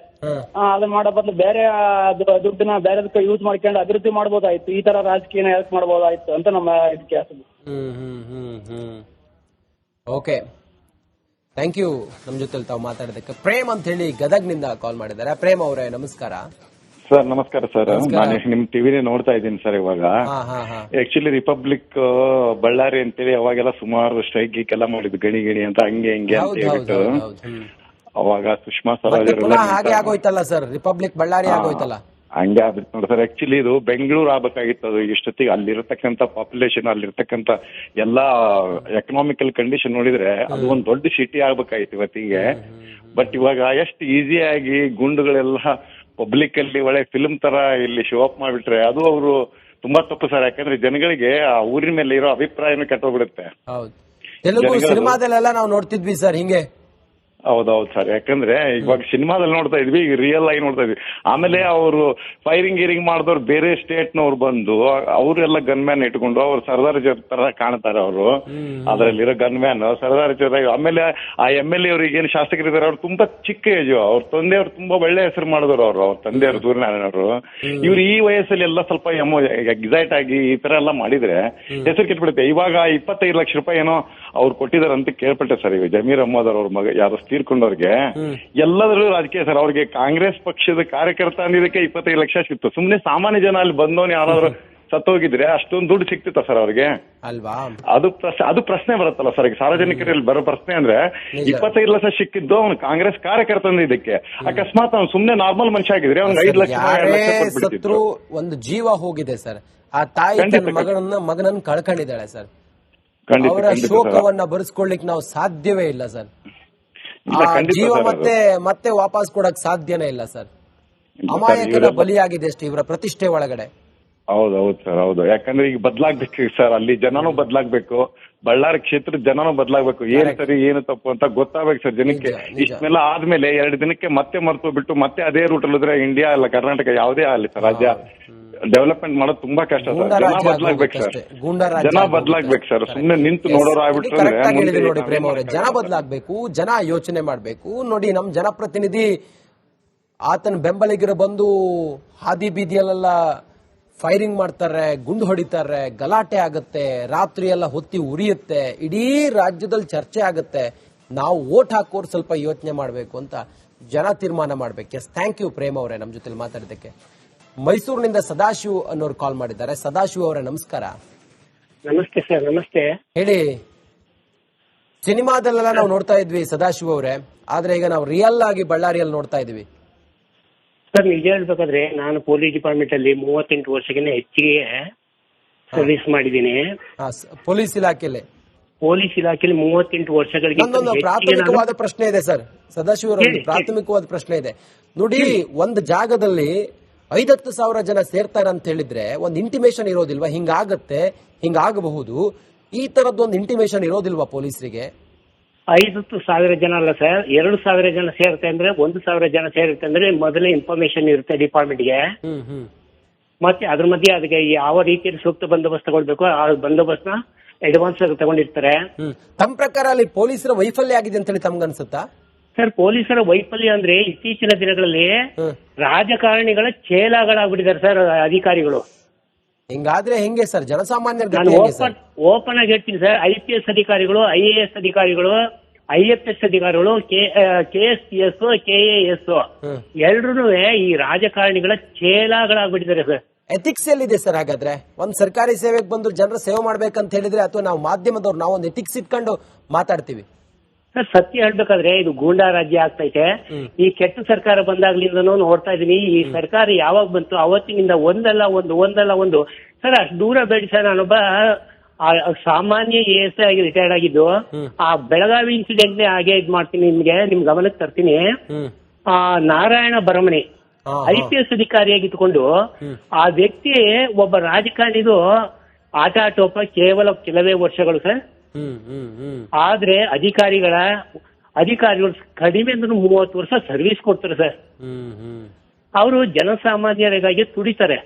ಅದನ್ನ ಮಾಡೋ ಬದಲು ಬೇರೆ ದುಡ್ಡನ್ನ ಬೇರೆದಕ್ಕೆ ಯೂಸ್ ಮಾಡ್ಕೊಂಡು ಅಭಿವೃದ್ಧಿ ಮಾಡ್ಬೋದಾಯ್ತು. ಈ ತರ ರಾಜಕೀಯ ಹೆಲ್ಪ್ ಮಾಡ್ಬೋದಾಯ್ತು ಅಂತ ನಮ್ಮ ಇದಕ್ಕೆ ಅನ್ಸುತ್ತೆ. ಓಕೆ, ಥ್ಯಾಂಕ್ ಯು ನಮ್ಮ ಜೊತೆ ತಾವು ಮಾತಾಡೋದಕ್ಕೆ. ಪ್ರೇಮ್ ಅಂತ ಹೇಳಿ ಗದಗ್ನಿಂದ ಕಾಲ್ ಮಾಡಿದ್ದಾರೆ. ಪ್ರೇಮ್ ಅವರೇ ನಮಸ್ಕಾರ. ಸರ್ ನಮಸ್ಕಾರ ಸರ್. ನಾನು ನಿಮ್ ಟಿವಿನೇ ನೋಡ್ತಾ ಇದ್ದೀನಿ ಸರ್. ಇವಾಗ ಆಕ್ಚುಲಿ ರಿಪಬ್ಲಿಕ್ ಬಳ್ಳಾರಿ ಅಂತೇಳಿ ಅವಾಗೆಲ್ಲ ಸುಮಾರು ಸ್ಟ್ರೈಕ್ ಗೀಕ್ ಎಲ್ಲ ಮಾಡಿದ್ದು, ಗಣಿ ಅಂತ ಹಂಗೆ ಅಂತ ಹೇಳ್ಬಿಟ್ಟು ಅವಾಗ ಸುಷ್ಮಾ ಸ್ವರಾಜ್ ಹಾಗೆ ಆಗೋಯ್ತಲ್ಲ ಸರ್, ರಿಪಬ್ಲಿಕ್ ಬಳ್ಳಾರಿ ಆಗೋಯ್ತಲ್ಲ. ಹಂಗೆ ಆಗ್ಬಿಟ್ಟು ನೋಡಿ ಸರ್. ಆಕ್ಚುಲಿ ಇದು ಬೆಂಗಳೂರು ಆಗ್ಬೇಕಾಗಿತ್ತು. ಅದು ಇಷ್ಟೊತ್ತಿಗೆ ಅಲ್ಲಿರತಕ್ಕಂತ ಪಾಪ್ಯುಲೇಷನ್, ಅಲ್ಲಿರ್ತಕ್ಕಂತ ಎಲ್ಲಾ ಎಕನಾಮಿಕಲ್ ಕಂಡೀಷನ್ ನೋಡಿದ್ರೆ ಅದು ಒಂದ್ ದೊಡ್ಡ ಸಿಟಿ ಆಗ್ಬೇಕಾಗಿತ್ತು ಇವತ್ತಿಗೆ. ಬಟ್ ಇವಾಗ ಎಷ್ಟು ಈಸಿಯಾಗಿ ಗುಂಡುಗಳೆಲ್ಲ ಪಬ್ಲಿಕ್ ಅಲ್ಲಿ ಒಳ್ಳೆ ಫಿಲ್ಮ್ ತರ ಇಲ್ಲಿ ಶೋ ಅಪ್ ಮಾಡ್ಬಿಟ್ರೆ ಅದು ಅವರು ತುಂಬಾ ತಪ್ಪು ಸರ್. ಯಾಕಂದ್ರೆ ಜನಗಳಿಗೆ ಆ ಊರಿನ ಮೇಲೆ ಇರೋ ಅಭಿಪ್ರಾಯನೂ ಕೆಟ್ಟೋಗ್ಬಿಡುತ್ತೆ. ತೆಲುಗು ಸಿನಿಮಾದಲ್ಲೆಲ್ಲ ನಾವು ನೋಡ್ತಿದ್ವಿ ಸರ್ ಹಿಂಗೆ. ಹೌದೌದು ಸರ್. ಯಾಕಂದ್ರೆ ಇವಾಗ ಸಿನಿಮಾದಲ್ಲಿ ನೋಡ್ತಾ ಇದ್ವಿ, ಈಗ ರಿಯಲ್ ಆಗಿ ನೋಡ್ತಾ ಇದ್ವಿ. ಆಮೇಲೆ ಅವರು ಫೈರಿಂಗ್ ಗೀರಿಂಗ್ ಮಾಡಿದವ್ರು ಬೇರೆ ಸ್ಟೇಟ್ ನವ್ರು ಬಂದು ಅವರೆಲ್ಲ ಗನ್ ಮ್ಯಾನ್ ಇಟ್ಕೊಂಡು ಅವ್ರು ಸರ್ದಾರ್ ತರ ಕಾಣ್ತಾರೆ. ಅವರು ಅದ್ರಲ್ಲಿರೋ ಗನ್ ಮ್ಯಾನ್ ಸರ್ದಾರ್ ಜೊತೆ. ಆಮೇಲೆ ಆ MLA ಅವ್ರಿಗೆ ಏನು ಶಾಸಕರಿದ್ದಾರೆ ಅವ್ರು ತುಂಬಾ ಚಿಕ್ಕ ಏಜು. ಅವ್ರ ತಂದೆಯವ್ರು ತುಂಬಾ ಒಳ್ಳೆ ಹೆಸರು ಮಾಡಿದವರು. ಅವ್ರ ತಂದೆಯವರು ಸೂರ್ಯನಾರಾಯಣವರು. ಇವ್ರು ಈ ವಯಸ್ಸಲ್ಲಿ ಎಲ್ಲ ಸ್ವಲ್ಪ ಎಕ್ಸೈಟ್ ಆಗಿ ಈ ತರ ಎಲ್ಲ ಮಾಡಿದ್ರೆ ಹೆಸರು ಕೆಟ್ಬಿಡುತ್ತೆ. ಇವಾಗ 25 ಲಕ್ಷ ರೂಪಾಯಿ ಏನೋ ಅವ್ರು ಕೊಟ್ಟಿದ್ದಾರೆ ಅಂತ ಕೇಳ್ಪಟ್ಟೆ ಸರ್. ಈಗ ಜಮೀರ್ ಅಹ್ಮದ್ ಅವ್ರ ಮಗ ಯಾರು ತೀರ್ಕೊಂಡವ್ರಿಗೆ ಎಲ್ಲದರೂ ರಾಜಕೀಯ ಸರ್. ಅವ್ರಿಗೆ ಕಾಂಗ್ರೆಸ್ ಪಕ್ಷದ ಕಾರ್ಯಕರ್ತ ಅಂದಿದ್ದಕ್ಕೆ 25 ಲಕ್ಷ ಸಿಕ್ತು. ಸುಮ್ನೆ ಸಾಮಾನ್ಯ ಜನ ಅಲ್ಲಿ ಬಂದವನು ಯಾರಾದ್ರೂ ಸತ್ತೋಗಿದ್ರೆ ಅಷ್ಟೊಂದು ದುಡ್ಡು ಸಿಕ್ತಿತ್ತ ಸರ್ ಅವ್ರಿಗೆ ಅಲ್ವಾ? ಅದು ಪ್ರಶ್ನೆ ಬರುತ್ತಲ್ಲ ಸರ್. ಈಗ ಸಾರ್ವಜನಿಕರಲ್ಲಿ ಬರೋ ಪ್ರಶ್ನೆ ಅಂದ್ರೆ 25 ಲಕ್ಷ ಸಿಕ್ಕಿದ್ದು ಅವ್ನು ಕಾಂಗ್ರೆಸ್ ಕಾರ್ಯಕರ್ತ ಇದಕ್ಕೆ. ಅಕಸ್ಮಾತ್ ಅವ್ನು ಸುಮ್ನೆ ನಾರ್ಮಲ್ ಮನುಷ್ಯ ಆಗಿದ್ರೆ ಅವ್ನಿಗೆ 5 ಲಕ್ಷ ಒಂದು ಜೀವ ಹೋಗಿದೆ ಸರ್. ಆ ತಾಯಿ ಮಗನನ್ನ ಕಳ್ಕೊಂಡಿದ್ದಾಳೆ ಸರ್. ಅವರ ಶೋಕವನ್ನ ಭರಿಸ್ಕೊಳ್ಳಿಕ್ ನಾವು ಸಾಧ್ಯವೇ ಇಲ್ಲ ಸರ್. ಜೀವ ಮತ್ತೆ ವಾಪಸ್ ಕೊಡಕ್ ಸಾಧ್ಯನೇ ಇಲ್ಲ ಸರ್. ಅಮಾಯಕನ ಬಲಿಯಾಗಿದೆ ಅಷ್ಟೇ ಇವರ ಪ್ರತಿಷ್ಠೆ ಒಳಗಡೆ. ಹೌದೌದು ಸರ್, ಹೌದು. ಯಾಕಂದ್ರೆ ಈಗ ಬದಲಾಗ್ಬೇಕು ಸರ್. ಅಲ್ಲಿ ಜನನೂ ಬದಲಾಗ್ಬೇಕು, ಬಳ್ಳಾರಿ ಕ್ಷೇತ್ರದ ಜನನೂ ಬದಲಾಗ್ಬೇಕು. ಏನ್ ಸರಿ ಏನು ತಪ್ಪು ಅಂತ ಗೊತ್ತಾಗ್ಬೇಕು ಸರ್ ಜನಕ್ಕೆ. ಇಷ್ಟೆಲ್ಲ ಆದ್ಮೇಲೆ 2 ದಿನಕ್ಕೆ ಮತ್ತೆ ಮರ್ತು ಬಿಟ್ಟು ಮತ್ತೆ ಅದೇ ರೂಟ್ ಅಲ್ಲಿದ್ರೆ ಇಂಡಿಯಾ ಅಲ್ಲ ಕರ್ನಾಟಕ ಯಾವುದೇ ಆಗಲಿ ಸರ್ ರಾಜ್ಯ ಡೆವಲಪ್ಮೆಂಟ್ ಮಾಡೋದು ತುಂಬಾ ಕಷ್ಟ ಸರ್. ಜನ ಬದಲಾಗ್ಬೇಕು ಸರ್, ಜನ ಬದಲಾಗ್ಬೇಕು ಸರ್. ಸುಮ್ನೆ ನಿಂತು ನೋಡೋರು ಆಗ್ಬಿಟ್ರೆ ನೋಡಿ ಪ್ರೇಮ್ ಅವರೇ, ಜನ ಬದಲಾಗ್ಬೇಕು, ಜನ ಯೋಚನೆ ಮಾಡ್ಬೇಕು. ನೋಡಿ ನಮ್ ಜನಪ್ರತಿನಿಧಿ ಆತನ ಬೆಂಬಲಿಗರು ಬಂದು ಹಾದಿ ಬೀದಿಯಲ್ಲೆಲ್ಲ ಫೈರಿಂಗ್ ಮಾಡ್ತಾರೆ, ಗುಂಡು ಹೊಡಿತಾರೆ, ಗಲಾಟೆ ಆಗುತ್ತೆ, ರಾತ್ರಿ ಎಲ್ಲ ಹೊತ್ತಿ ಉರಿಯುತ್ತೆ, ಇಡೀ ರಾಜ್ಯದಲ್ಲಿ ಚರ್ಚೆ ಆಗುತ್ತೆ. ನಾವು ವೋಟ್ ಹಾಕೋರು ಸ್ವಲ್ಪ ಯೋಚನೆ ಮಾಡಬೇಕು ಅಂತ ಜನ ತೀರ್ಮಾನ ಮಾಡ್ಬೇಕು. ಎಸ್, ಥ್ಯಾಂಕ್ ಯು ಪ್ರೇಮ್ ಅವರೇ ನಮ್ಮ ಜೊತೆ ಮಾತಾಡಿದ್ದಕ್ಕೆ. ಮೈಸೂರಿನಿಂದ ಸದಾಶಿವ್ ಅನ್ನೋರು ಕಾಲ್ ಮಾಡಿದ್ದಾರೆ. ಸದಾಶಿವ್ ಅವರೇ ನಮಸ್ಕಾರ. ನಮಸ್ತೆ ಸರ್. ನಮಸ್ತೆ. ಹೇಳಿ. ಸಿನಿಮಾದಲ್ಲೆಲ್ಲ ನಾವು ನೋಡ್ತಾ ಇದ್ವಿ ಸದಾಶಿವ್ ಅವರೇ, ಆದ್ರೆ ಈಗ ನಾವು ರಿಯಲ್ ಆಗಿ ಬಳ್ಳಾರಿಯಲ್ಲಿ ನೋಡ್ತಾ ಇದೀವಿ ಸರ್. ನಿಜ ಹೇಳ್ಬೇಕಾದ್ರೆ ನಾನು ಪೊಲೀಸ್ ಡಿಪಾರ್ಟ್ಮೆಂಟ್ ಅಲ್ಲಿ 38 ವರ್ಷಕ್ಕಿಂತ ಹೆಚ್ಚಿಗೆ ಸರ್ವಿಸ್ ಮಾಡಿದ್ದೀನಿ. ಪೊಲೀಸ್ ಇಲಾಖೆಯಲ್ಲಿ 38 ವರ್ಷಗಳಿಗೆ. ಒಂದೊಂದು ಪ್ರಾಥಮಿಕವಾದ ಪ್ರಶ್ನೆ ಇದೆ ಸರ್ ಸದಾಶಿವ್ ಅವರ, ಪ್ರಾಥಮಿಕವಾದ ಪ್ರಶ್ನೆ ಇದೆ ನೋಡಿ. ಒಂದು ಜಾಗದಲ್ಲಿ 5-10 ಸಾವಿರ ಜನ ಸೇರ್ತಾರೆ ಅಂತ ಹೇಳಿದ್ರೆ ಒಂದು ಇಂಟಿಮೇಷನ್ ಇರೋದಿಲ್ವಾ? ಹಿಂಗಾಗತ್ತೆ, ಹಿಂಗಾಗಬಹುದು. ಈ ತರದ್ದೊಂದು ಇಂಟಿಮೇಷನ್ ಇರೋದಿಲ್ವಾ ಪೊಲೀಸರಿಗೆ? 5,000 ಜನ ಅಲ್ಲ ಸರ್, 2,000 ಜನ ಸೇರುತ್ತೆ ಅಂದ್ರೆ 1,000 ಜನ ಸೇರುತ್ತೆ ಅಂದ್ರೆ ಮೊದಲೇ ಇನ್ಫಾರ್ಮೇಶನ್ ಇರುತ್ತೆ ಡಿಪಾರ್ಟ್ಮೆಂಟ್ಗೆ. ಮತ್ತೆ ಅದ್ರ ಮಧ್ಯೆ ಅದಕ್ಕೆ ಯಾವ ರೀತಿಯಲ್ಲಿ ಸೂಕ್ತ ಬಂದೋಬಸ್ತ್ ತಗೊಳ್ಬೇಕು ಆ ಬಂದೋಬಸ್ತ್ ನ ಅಡ್ವಾನ್ಸ್ ಆಗಿ ತಗೊಂಡಿರ್ತಾರೆ. ತಮ್ಮ ಪ್ರಕಾರ ಅಲ್ಲಿ ಪೊಲೀಸರ ವೈಫಲ್ಯ ಆಗಿದೆ ಅಂತ ಹೇಳಿ ತಮ್ಗನ್ಸುತ್ತಾ? ಸರ್, ಪೊಲೀಸರ ವೈಫಲ್ಯ ಅಂದ್ರೆ ಇತ್ತೀಚಿನ ದಿನಗಳಲ್ಲಿ ರಾಜಕಾರಣಿಗಳ ಚೇಲಾಗಳಾಗ್ಬಿಟ್ಟಿದ್ದಾರೆ ಸರ್ ಅಧಿಕಾರಿಗಳು. ಹಿಂಗಾದ್ರೆ ಹೆಂಗೆ ಸರ್ ಜನಸಾಮಾನ್ಯರ? ನಾನು ಓಪನ್ ಆಗಿ ಹೇಳ್ತೀನಿ ಸರ್, IPS ಅಧಿಕಾರಿಗಳು, IAS ಅಧಿಕಾರಿಗಳು, IFS ಅಧಿಕಾರಿಗಳು, KSPS, KAS ಎಲ್ರೂ ಈ ರಾಜಕಾರಣಿಗಳ ಚೇಲಾಗಳಾಗ್ಬಿಟ್ಟಿದ್ದಾರೆ ಸರ್. ಎಥಿಕ್ಸ್ ಎಲ್ಲಿದೆ ಸರ್ ಹಾಗಾದ್ರೆ? ಒಂದ್ ಸರ್ಕಾರಿ ಸೇವೆಗೆ ಬಂದು ಜನರ ಸೇವೆ ಮಾಡ್ಬೇಕಂತ ಹೇಳಿದ್ರೆ ಅಥವಾ ನಾವು ಮಾಧ್ಯಮದವ್ರು ನಾವೊಂದು ಎಥಿಕ್ಸ್ ಇಟ್ಕೊಂಡು ಮಾತಾಡ್ತೀವಿ ಸರ್. ಸತ್ಯ ಹೇಳ್ಬೇಕಾದ್ರೆ ಇದು ಗೂಂಡಾ ರಾಜ್ಯ ಆಗ್ತೈತೆ. ಈ ಕೆಟ್ಟ ಸರ್ಕಾರ ಬಂದಾಗ್ಲಿಂದನೂ ನೋಡ್ತಾ ಇದೀನಿ. ಈ ಸರ್ಕಾರ ಯಾವಾಗ ಬಂತು ಅವತ್ತಿನಿಂದ ಒಂದಲ್ಲ ಒಂದು ಸರ್, ಅಷ್ಟು ದೂರ ಬೇಡಿ ಸರ್. ನಾನೊಬ್ಬ ಸಾಮಾನ್ಯ AS ಆಗಿ ರಿಟೈರ್ಡ್ ಆಗಿದ್ದು, ಆ ಬೆಳಗಾವಿ ಇನ್ಸಿಡೆಂಟ್ ಹಾಗೆ ಇದ್ ಮಾಡ್ತೀನಿ, ನಿಮ್ ಗಮನಕ್ಕೆ ತರ್ತೀನಿ. ನಾರಾಯಣ ಬರಮಣಿ IPS ಅಧಿಕಾರಿಯಾಗಿದ್ದುಕೊಂಡು ಆ ವ್ಯಕ್ತಿ ಒಬ್ಬ ರಾಜಕಾರಣಿದು ಆಟ ಆಟೋಪ ಕೇವಲ ಕೆಲವೇ ವರ್ಷಗಳು ಸರ್. ಆದ್ರೆ ಅಧಿಕಾರಿಗಳು ಕಡಿಮೆ ಅಂದ್ರೆ 30 ವರ್ಷ ಸರ್ವಿಸ್ ಕೊಡ್ತಾರೆ ಸರ್. ಅವರು ಜನಸಾಮಾನ್ಯರಿಗಾಗಿ ತುಡಿತಾರೆ.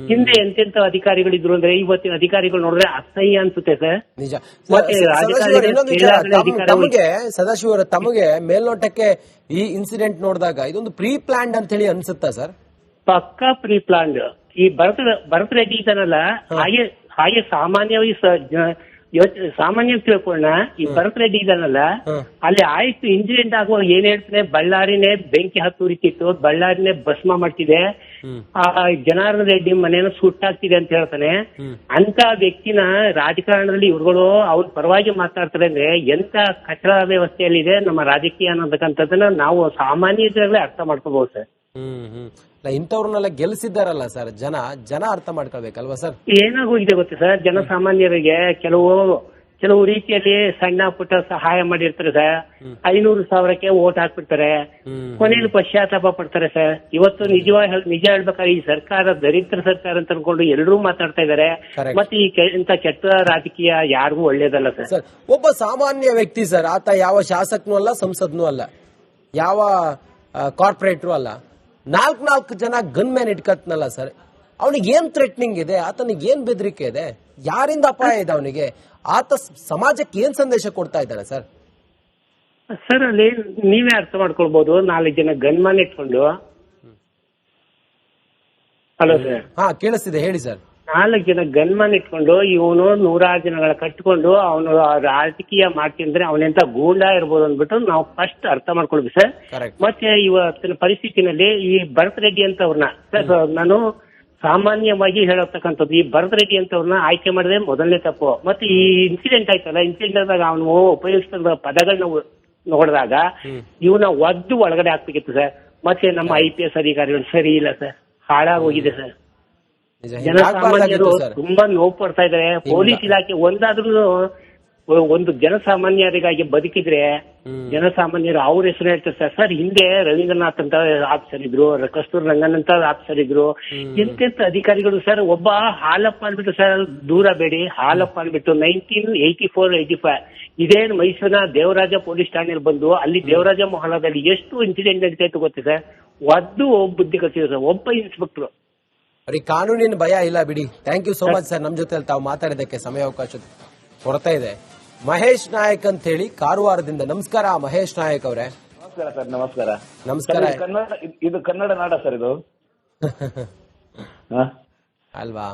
ಹಿಂದೆ ಎಂತೆಂತ ಅಧಿಕಾರಿಗಳಿದ್ರು ಅಂದ್ರೆ ಇವತ್ತಿನ ಅಧಿಕಾರಿಗಳು ನೋಡಿದ್ರೆ ಅಸಹ್ಯ ಅನ್ಸುತ್ತೆ ಸರ್. ನಿಜ. ಸದಾಶಿವರ ತಮಗೆ ಮೇಲ್ನೋಟಕ್ಕೆ ಈ ಇನ್ಸಿಡೆಂಟ್ ನೋಡಿದಾಗ ಇದೊಂದು ಪ್ರೀ ಪ್ಲಾನ್ಡ್ ಅಂತ ಹೇಳಿ ಅನ್ಸುತ್ತಾ ಸರ್? ಪಕ್ಕಾ ಪ್ರೀ ಪ್ಲಾನ್ಡ್. ಈ ಭರತ್ ರೆಡ್ಡಿ ಇದ್ದಾನಲ್ಲ, ಹಾಗೆ ಸಾಮಾನ್ಯವಾಗಿ ತಿಳ್ಕೊಳ್ಳೋಣ. ಈ ಭರತ್ ರೆಡ್ಡಿ ಇದ್ದಾನಲ್ಲ, ಅಲ್ಲಿ ಆಯ್ತು ಇನ್ಸಿಡೆಂಟ್ ಆಗುವಾಗ ಏನ್ ಹೇಳ್ತಾನೆ, ಬಳ್ಳಾರಿನೇ ಬೆಂಕಿ ಹತ್ತುರಿತಿತ್ತು, ಬಳ್ಳಾರಿನೇ ಭಸ್ಮ ಮಾಡ್ತಿದೆ, ಆ ಜನಾರ್ದನ ರೆಡ್ಡಿ ಮನೇನ ಸುಟ್ಟಾಗ್ತಿದೆ ಅಂತ ಹೇಳ್ತಾನೆ. ಅಂತ ವ್ಯಕ್ತಿನ ರಾಜಕಾರಣದಲ್ಲಿ ಇವ್ರುಗಳು ಅವ್ರ ಪರವಾಗಿ ಮಾತಾಡ್ತಾರೆ ಅಂದ್ರೆ ಎಂತ ಕಚಡ ವ್ಯವಸ್ಥೆಯಲ್ಲಿದೆ ನಮ್ಮ ರಾಜಕೀಯ ಅನ್ನೋದಕ್ಕಂಥದ್ದನ್ನ ನಾವು ಸಾಮಾನ್ಯರಾಗಲೇ ಅರ್ಥ ಮಾಡ್ಕೋಬಹುದು ಸರ್. ಇಂಥವ್ರನ್ನೆಲ್ಲ ಗೆಲ್ಸಿದ್ದಾರಲ್ಲ ಸರ್ ಜನ ಅರ್ಥ ಮಾಡ್ಕೊಳ್ಬೇಕಲ್ವಾ ಸರ್? ಏನಾಗೋಗಿದೆ ಗೊತ್ತಾ ಸರ್, ಜನಸಾಮಾನ್ಯರಿಗೆ ಕೆಲವು ರೀತಿಯಲ್ಲಿ ಸಣ್ಣ ಪುಟ್ಟ ಸಹಾಯ ಮಾಡಿರ್ತಾರೆ ಸರ್. 500,000ಕ್ಕೆ ವೋಟ್ ಹಾಕ್ಬಿಡ್ತಾರೆ, ಕೊನೆಯಲ್ಲಿ ಪಶ್ಚಾತ್ತಾಪ ಪಡ್ತಾರೆ ಸರ್. ಇವತ್ತು ನಿಜ ಹೇಳ್ಬೇಕಾದ್ರೆ ಈ ಸರ್ಕಾರ ದರಿದ್ರ ಸರ್ಕಾರ ಅಂತ ಅನ್ಕೊಂಡು ಎಲ್ಲರೂ ಮಾತಾಡ್ತಾ ಇದಾರೆ. ಮತ್ತೆ ಇಂತ ಕೆಟ್ಟ ರಾಜಕೀಯ ಯಾರಿಗೂ ಒಳ್ಳೇದಲ್ಲ ಸರ್. ಒಬ್ಬ ಸಾಮಾನ್ಯ ವ್ಯಕ್ತಿ ಸರ್, ಆತ ಯಾವ ಶಾಸಕನೂ ಅಲ್ಲ, ಸಂಸದ್ನೂ ಅಲ್ಲ, ಯಾವ ಕಾರ್ಪೊರೇಟ್ರು ಅಲ್ಲ, 4 ಜನ ಗನ್ ಮ್ಯಾನ್ ಇಟ್ಕತ್ನಲ್ಲ ಸರ್. ಅವನಿಗೆ ಏನ್ ಥ್ರೆಟ್ನಿಂಗ್ ಇದೆ? ಆತನಿಗೆ ಏನ್ ಬೆದರಿಕೆ ಇದೆ? ಯಾರಿಂದ ಅಪಾಯ ಇದೆ ಅವನಿಗೆ? ಆತ ಸಮಾಜಕ್ಕೆ ಏನ್ ಸಂದೇಶ ಕೊಡ್ತಾ ಇದ್ದಾನೆ ಸರ್? ಸರ್, ಅಲ್ಲಿ ನೀವೇ ಅರ್ಥ ಮಾಡ್ಕೊಳ್ಬಹುದು. 4 ಜನ ಗನ್ ಮ್ಯಾನ್ ಇಟ್ಕೊಂಡು. Hello sir. ಕೇಳಿಸ್ತಿದೆ, ಹೇಳಿ ಸರ್. 4 ಜನ ಗನ್ ಮ್ಯಾನ್ ಇಟ್ಕೊಂಡು ಇವನು 100 ಜನಗಳ ಕಟ್ಕೊಂಡು ಅವನು ರಾಜಕೀಯ ಮಾಡ್ತಿದ್ರೆ ಅವನೆಂತ ಗೂಂಡಾ ಇರ್ಬೋದು ಅಂದ್ಬಿಟ್ಟು ನಾವು ಫಸ್ಟ್ ಅರ್ಥ ಮಾಡ್ಕೊಳ್ಬೇಕು ಸರ್. ಮತ್ತೆ ಇವತ್ತಿನ ಪರಿಸ್ಥಿತಿನಲ್ಲಿ ಈ ಭರತ್ ರೆಡ್ಡಿ ಅಂತವ್ರನ್ನ ನಾನು ಸಾಮಾನ್ಯವಾಗಿ ಹೇಳತಕ್ಕಂಥದ್ದು, ಈ ಭರತ್ ರೆಡ್ಡಿ ಅಂತವ್ರನ್ನ ಆಯ್ಕೆ ಮಾಡಿದ್ರೆ ಮೊದಲನೇ ತಪ್ಪು. ಮತ್ತೆ ಈ ಇನ್ಸಿಡೆಂಟ್ ಆಯ್ತಲ್ಲ, ಇನ್ಸಿಡೆಂಟ್ ಆದಾಗ ಅವನು ಉಪಯೋಗಿಸಿದ ಪದಗಳನ್ನ ನೋಡಿದಾಗ ಇವನ ಒದ್ದು ಒಳಗಡೆ ಹಾಕ್ಬೇಕಿತ್ತು ಸರ್. ಮತ್ತೆ ನಮ್ಮ IPS ಅಧಿಕಾರಿಗಳು ಸರಿ ಇಲ್ಲ ಸರ್, ಹಾಳಾಗೋಗಿದೆ ಸರ್. ಜನಸಾಮಾನ್ಯರು ತುಂಬಾ ನೋವು ಪಡ್ತಾ ಇದಾರೆ. ಪೊಲೀಸ್ ಇಲಾಖೆ ಒಂದು ಜನಸಾಮಾನ್ಯರಿಗಾಗಿ ಬದುಕಿದ್ರೆ ಜನಸಾಮಾನ್ಯರು ಅವ್ರ ಹೆಸರು ಹೇಳ್ತಾರೆ ಸರ್. ಹಿಂದೆ ರವೀಂದ್ರನಾಥ್ ಅಂತ ಆಫೀಸರ್ ಇದ್ರು, ಕಸ್ತೂರ್ ರಂಗನ್ ಅಂತ ಆಫೀಸರ್ ಇದ್ರು, ಎಂತೆಂತ ಅಧಿಕಾರಿಗಳು ಸರ್. ಒಬ್ಬ ಹಾಲಪ್ಪ ಅಂದ್ಬಿಟ್ಟು ಸರ್, ದೂರ ಬೇಡಿ, ಹಾಲಪ್ಪ ಅಂದ್ಬಿಟ್ಟು 1984-85 ಇದೇನು ಮೈಸೂರಿನ ದೇವರಾಜ ಪೊಲೀಸ್ ಠಾಣೆಯಲ್ಲಿ ಬಂದು ಅಲ್ಲಿ ದೇವರಾಜ ಮೊಹಲ್ಲಾದಲ್ಲಿ ಎಷ್ಟು ಇನ್ಸಿಡೆಂಟ್ ನಡೀತಾ ಇತ್ತು ಗೊತ್ತಾ ಸರ್. ಒದ್ದು ಬುದ್ಧಿ ಕಲಿಸಿದ್ರು ಸರ್, ಒಬ್ಬ ಇನ್ಸ್ಪೆಕ್ಟರ್. ಅವ್ರಿಗೆ ಕಾನೂನಿನ ಭಯ ಇಲ್ಲ ಬಿಡಿ. Thank you so much sir, ನಮ್ ಜೊತೆ ತಾವು ಮಾತಾಡಿದಕ್ಕೆ ಸಮಯಾವಕಾಶ ಕೊರತಾ ಇದೆ. ಮಹೇಶ್ ನಾಯಕ್ ಅಂತ ಹೇಳಿ ಕಾರವಾರದಿಂದ. ನಮಸ್ಕಾರ ಮಹೇಶ್ ನಾಯಕ್ ಅವರೇ. ನಮಸ್ಕಾರ ಸರ್. ನಮಸ್ಕಾರ. ನಮಸ್ಕಾರ. ಇದು ಕನ್ನಡ ನಾಡ ಸರ್ ಇದು ಅಲ್ವಾ?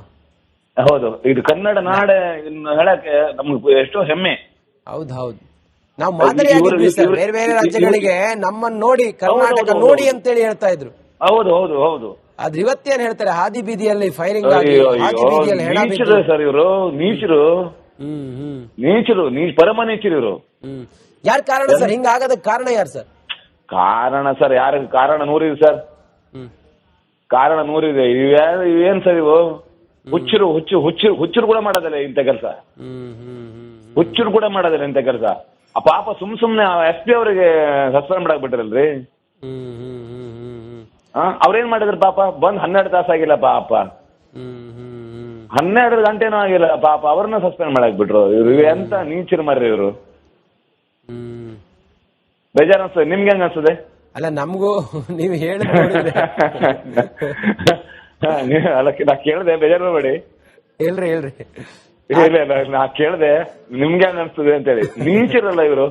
ಹೌದು, ಇದು ಕನ್ನಡ ನಾಡ ಹೇಳಕ್ಕೆ ನಮ್ಗೆ ಎಷ್ಟೋ ಹೆಮ್ಮೆ. ಹೌದು, ನಾವು ಮಾದರಿಯಾಗಿದ್ವಿ ಸರ್. ಬೇರೆ ಬೇರೆ ರಾಜ್ಯಗಳಿಗೆ ನಮ್ಮನ್ನ ನೋಡಿ, ಕರ್ನಾಟಕ ನೋಡಿ ಅಂತೇಳಿ ಹೇಳ್ತಾ ಇದ್ರು. ಹೌದು ಹೌದು ಹೌದು. ಆದ್ರೆ ಇವತ್ತೇನ್ ಹೇಳ್ತಾರೆ, ಹಾದಿ ಬೀದಿಯಲ್ಲಿ ಫೈರಿಂಗ್ ಆಗಿ, ಹಾದಿ ಬೀದಿಯಲ್ಲಿ ಹೆಣ ಬಿದ್ದು ಸರ್. ಇವರು ನೀಚರು ಪರಮ ನೀಚರು ಇವರು. ಯಾರ ಕಾರಣ ಸರ್ ಹಿಂಗಾಗದಕ್ಕೆ? ಕಾರಣ ಯಾರು ಸರ್? ಕಾರಣ ಸರ್ ಯಾರು? ಕಾರಣ ನೂರಿದೆ ಸರ್, ಕಾರಣ ನೂರಿದೆ. ಇವೇನ್ ಸರ್ ಇವು? ಹುಚ್ಚರು ಕೂಡ ಮಾಡೋದಿಲ್ಲ ಇಂಥ ಕೆಲಸ. ಹುಚ್ಚರು ಕೂಡ ಮಾಡೋದಿಲ್ಲ ಇಂಥ ಕೆಲಸ. ಆ ಪಾಪ ಸುಮ್ನೆ SP ಅವರಿಗೆ ಸಸ್ಪೆಂಡ್ ಮಾಡಾಕ್ಬಿಟ್ಟಿರಲ್ರಿ. ಅವ್ರೇನ್ ಮಾಡಿದ್ರು ಪಾಪ? ಬಂದ್ 12 ತಾಸಾಗಿಲ್ಲ ಪಾಪ. 12 ಗಂಟೆನೂ ಆಗಿಲ್ಲ ಪಾಪ ಅವ್ರನ್ನ ಸಸ್ಪೆಂಡ್ ಮಾಡಕ್ ಬಿಟ್ರು. ಇವ್ರು ಎಂತ ನೀಚರು ಮರ್ರಿ ಇವ್ರು. ಬೇಜಾರ್ ಅನ್ಸ್ತದೆ. ನಿಮ್ಗೆ ಹೆಂಗ ಅನ್ಸ್ತದೆ? ಅಲ್ಲ ನಮಗೂ ನೀವು ಹೇಳಿದ್ರೆ ಅಲ್ಲ ನಾ ಕೇಳ್ದೆ, ಬೇಜಾರ್ ಮಾಡ್ಬೇಡಿ. ಹೇಳ್ರಿ ಇಲ್ಲ ನಾ ಕೇಳ್ದೆ ನಿಮ್ಗೆ ಹೆಂಗ ಅನ್ಸ್ತದೆ ಅಂತೇಳಿ. ನೀಚರಲ್ಲ ಇವರು.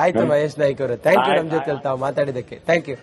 ಆಯ್ತು ಮಹೇಶ್ ನಾಯ್ಕ ಅವರು, ಥ್ಯಾಂಕ್ ಯು ನಮ್ಮ ಜೊತೆ ತಾವು ಮಾತಾಡಿದಕ್ಕೆ. Thank you.